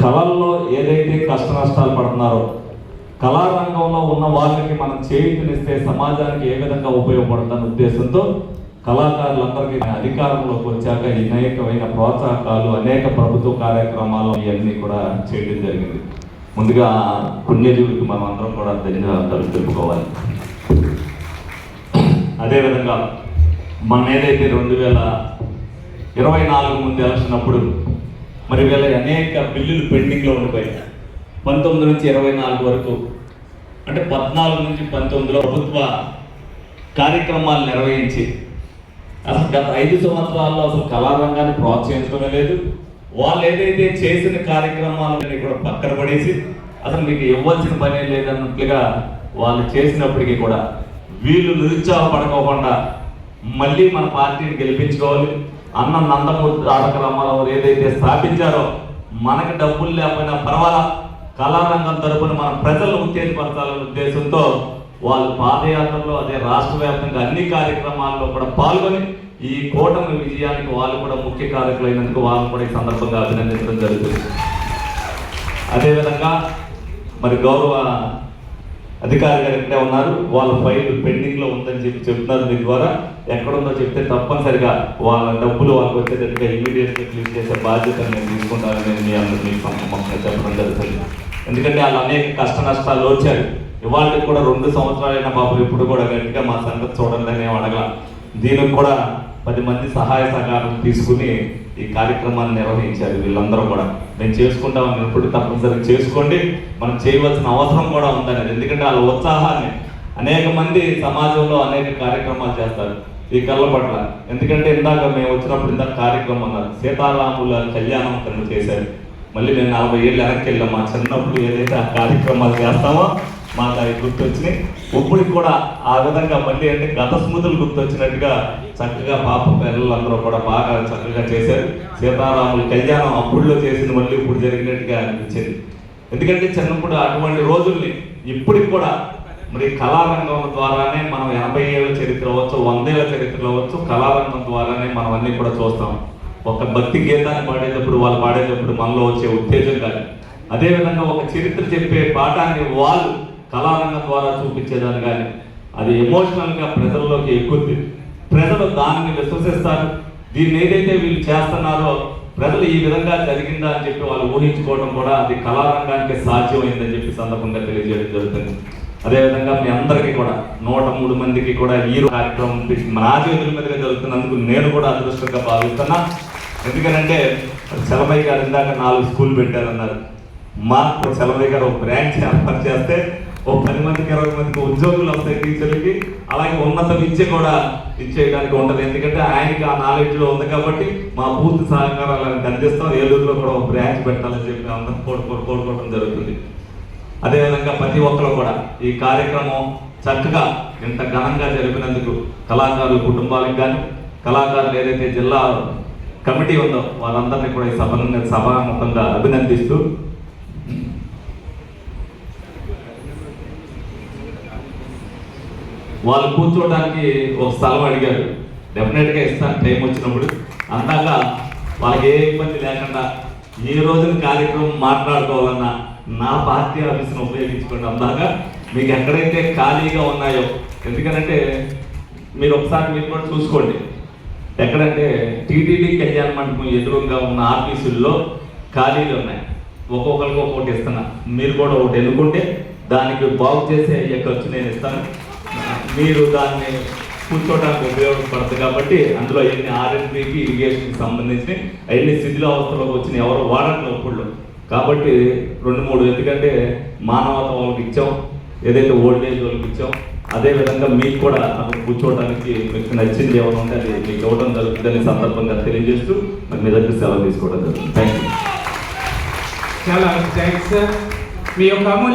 కళల్లో ఏదైతే కష్ట నష్టాలు పడుతున్నారో కళారంగంలో ఉన్న వాళ్ళకి మనం చేయూతనిస్తే సమాజానికి ఏ విధంగా ఉపయోగపడుతున్న ఉద్దేశంతో కళాకారులందరికీ అధికారంలోకి వచ్చాక అనేకమైన ప్రోత్సాహకాలు అనేక ప్రభుత్వ కార్యక్రమాలు ఇవన్నీ కూడా చేయడం జరిగింది. ముందుగా పుణ్యజీవులకి మనం అందరం కూడా ధన్యవాదాలు తెలుపుకోవాలి. అదేవిధంగా మన ఏదైతే 2024 ముందు ఎలక్షన్ అప్పుడు మరి వీళ్ళ అనేక బిల్లులు పెండింగ్లో ఉండిపోయాయి. 19 నుంచి 24 వరకు అంటే 14 నుంచి 19లో ప్రభుత్వ కార్యక్రమాలు నిర్వహించి అసలు గత 5 సంవత్సరాల్లో అసలు కళారంగాన్ని ప్రోత్సహించడమే లేదు. వాళ్ళు ఏదైతే చేసిన కార్యక్రమాలని కూడా పక్కన పడేసి అసలు మీకు ఇవ్వాల్సిన పని లేదన్నట్లుగా వాళ్ళు చేసినప్పటికీ కూడా వీళ్ళు నిరుత్సాహపడకోకుండా మళ్ళీ మన పార్టీని గెలిపించుకోవాలి అన్న నందమూరి తారక రామారావు ఏదైతే స్థాపించారో మనకి డబ్బులు లేకపోయినా పర్వాలా కళారంగం తరపున మన ప్రజలను ఉత్తేజపరచాలనే ఉద్దేశంతో వాళ్ళు పాదయాత్రలో అదే రాష్ట్ర వ్యాప్తంగా అన్ని కార్యక్రమాల్లో కూడా పాల్గొని ఈ కూటమి విజయానికి వాళ్ళు కూడా ముఖ్య కారకులైనందుకు వాళ్ళు కూడా ఈ సందర్భంగా అభినందించడం జరుగుతుంది. అదేవిధంగా మరి గౌరవ అధికారి గారు ఇక్కడే ఉన్నారు, వాళ్ళ ఫైల్ పెండింగ్లో ఉందని చెప్తున్నారు. మీ ద్వారా ఎక్కడుందో చెప్తే తప్పనిసరిగా వాళ్ళ డబ్బులు వాళ్ళకి వచ్చేటట్టుగా ఇమీడియట్గా క్లియర్ చేసే బాధ్యత నేను తీసుకుంటానని మీ అందరినీ చెప్పడం జరుగుతుంది. ఎందుకంటే వాళ్ళు అనేక కష్ట నష్టాలు వచ్చారు. ఇవాళకి కూడా 2 సంవత్సరాలైన బాబు ఇప్పుడు కూడా గట్టిగా మా సంగతి చూడండి అని అడగల. దీనికి కూడా 10 మంది సహాయ సహకారం తీసుకుని ఈ కార్యక్రమాన్ని నిర్వహించారు. వీళ్ళందరూ కూడా మేము చేసుకుంటామని ఎప్పుడు తప్పనిసరిగా చేసుకోండి, మనం చేయవలసిన అవసరం కూడా ఉందనేది. ఎందుకంటే వాళ్ళ ఉత్సాహాన్ని అనేక మంది సమాజంలో అనేక కార్యక్రమాలు చేస్తారు ఈ కళ్ళ పట్ల. ఎందుకంటే ఇందాక మేము వచ్చినప్పుడు ఇందాక కార్యక్రమం అన్నారు, సీతారాముల కళ్యాణం తను చేశారు. మళ్ళీ మేము 40 ఏళ్ళు వెనక్కి వెళ్ళాం. మా చిన్నప్పుడు ఏదైతే ఆ కార్యక్రమాలు చేస్తామో మాకు అవి గుర్తొచ్చినాయి. ఇప్పటికి కూడా ఆ విధంగా మళ్ళీ అంటే గత స్మృతులు గుర్తొచ్చినట్టుగా చక్కగా పాప పిల్లలందరూ కూడా బాగా చక్కగా చేశారు. సీతారాముల కళ్యాణం అప్పుడులో చేసింది మళ్ళీ ఇప్పుడు జరిగినట్టుగా అనిపించింది. ఎందుకంటే చిన్నప్పుడు అటువంటి రోజుల్ని ఇప్పటికి కూడా మరి కళారంగం ద్వారానే మనం 80 ఏళ్ళ చరిత్ర అవ్వచ్చు, 100 ఏళ్ళ చరిత్రలు అవ్వచ్చు, కళారంగం ద్వారానే మనం అన్నీ కూడా చూస్తాం. ఒక భక్తి గీతాన్ని పాడేటప్పుడు వాళ్ళు పాడేటప్పుడు మనలో వచ్చే ఉత్తేజం కానీ, అదేవిధంగా ఒక చరిత్ర చెప్పే పాఠాన్ని వాళ్ళు కళారంగం ద్వారా చూపించేదాన్ని కానీ అది ఎమోషనల్గా ప్రజల్లోకి ఎక్కుద్ది. ప్రజలు దానిని విశ్వసిస్తారు. దీన్ని ఏదైతే వీళ్ళు చేస్తున్నారో ప్రజలు ఈ విధంగా జరిగిందా అని చెప్పి వాళ్ళు ఊహించుకోవడం కూడా అది కళారంగానికి సాధ్యమైందని చెప్పి సందర్భంగా తెలియజేయడం జరుగుతుంది. అదేవిధంగా మీ అందరికీ కూడా 103 మందికి కూడా ఈ కార్యక్రమం నా చేతుల మీదుగా జరుగుతున్నందుకు నేను కూడా అదృష్టంగా భావిస్తున్నా. ఎందుకంటే చలమయ్య గారు ఇందాక 4 స్కూల్ పెట్టారన్నారు. మాకు చలమయ్య గారు ఒక బ్రాంచ్ ఏర్పాటు చేస్తే 10 మందికి 20 మందికి ఉద్యోగులు వస్తాయి టీచర్లకి. అలాగే ఉన్నత విద్య కూడా ఇచ్చేయడానికి ఉంటుంది. ఎందుకంటే ఆయనకి ఆ నాలెడ్జ్లో ఉంది కాబట్టి మా పూర్తి సహకారాలను అందిస్తాం. ఏలూరులో కూడా ఒక బ్రాంచ్ పెట్టాలని చెప్పి అందరం కోరుకోవడం జరుగుతుంది. అదేవిధంగా ప్రతి ఒక్కరు కూడా ఈ కార్యక్రమం చక్కగా ఇంత ఘనంగా జరిపినందుకు కళాకారుల కుటుంబాలకు కానీ కళాకారులు ఏదైతే జిల్లా కమిటీ ఉందో వాళ్ళందరినీ కూడా ఈ సభాముఖంగా అభినందిస్తూ వాళ్ళు కూర్చోవడానికి ఒక స్థలం అడిగారు. డెఫినెట్గా ఇస్తాను టైం వచ్చినప్పుడు. అందాక వాళ్ళకి ఏ ఇబ్బంది లేకుండా ఈ రోజున కార్యక్రమం మాట్లాడుకోవాలన్నా నా పార్టీ ఆఫీస్ని ఉపయోగించుకోండి. అందాక మీకు ఎక్కడైతే ఖాళీగా ఉన్నాయో, ఎందుకంటే మీరు ఒకసారి మీరు కూడా చూసుకోండి. ఎక్కడంటే టీటీడీ కళ్యాణ మండపం ఎదురుగా ఉన్న ఆఫీసుల్లో ఖాళీలు ఉన్నాయి. ఒక్కొక్కరికి ఒక్కొక్కటి ఇస్తున్నా. మీరు కూడా ఒకటి ఎన్నుకుంటే దానికి బాగు చేసే ఖర్చు నేను ఇస్తాను. మీరు దాన్ని కూర్చోవడానికి ఉపయోగపడుతుంది కాబట్టి అందులో ఎన్ని ఆర్ఎండ్బికి ఇరిగేషన్కి సంబంధించి అవన్నీ శిథిలావస్థలోకి వచ్చిన ఎవరు వాడట్లేదు ఇప్పుడు. కాబట్టి 2-3 ఎందుకంటే మానవత వాళ్ళకి ఇచ్చాం, ఏదైతే ఓల్డ్ ఏజ్ వాళ్ళకి ఇచ్చాం, అదేవిధంగా మీకు కూడా అక్కడ కూర్చోవడానికి మీకు నచ్చింది ఏమైనా ఉంటే అది మీకు ఇవ్వడం జరుగుతుందని సందర్భంగా తెలియజేస్తూ మరి మీ దగ్గర సెలవు తీసుకోవడం జరుగుతుంది. Thank you. చాలా థ్యాంక్స్ సార్. మీ యొక్క అమూల్య